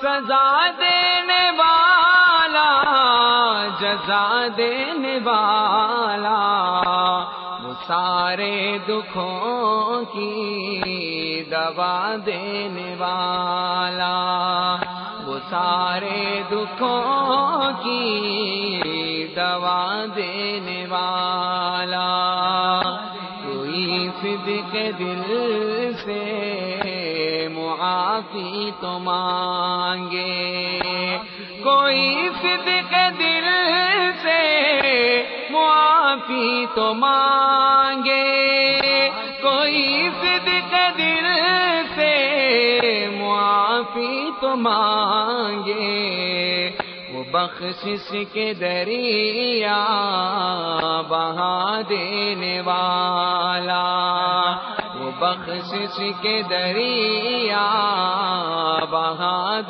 سزا دینے والا، جزا دینے والا، وہ سارے دکھوں کی دوا دینے والا، وہ سارے دکھوں کی دوا دینے والا۔ کوئی صدق دل سے معافی تو مانگے، کوئی صدق دل سے معافی تو مانگے، کوئی صدق دل سے معافی تو مانگے، وہ بخشش کے دریا بہا دینے والا، وہ بخشش کے دریا بہا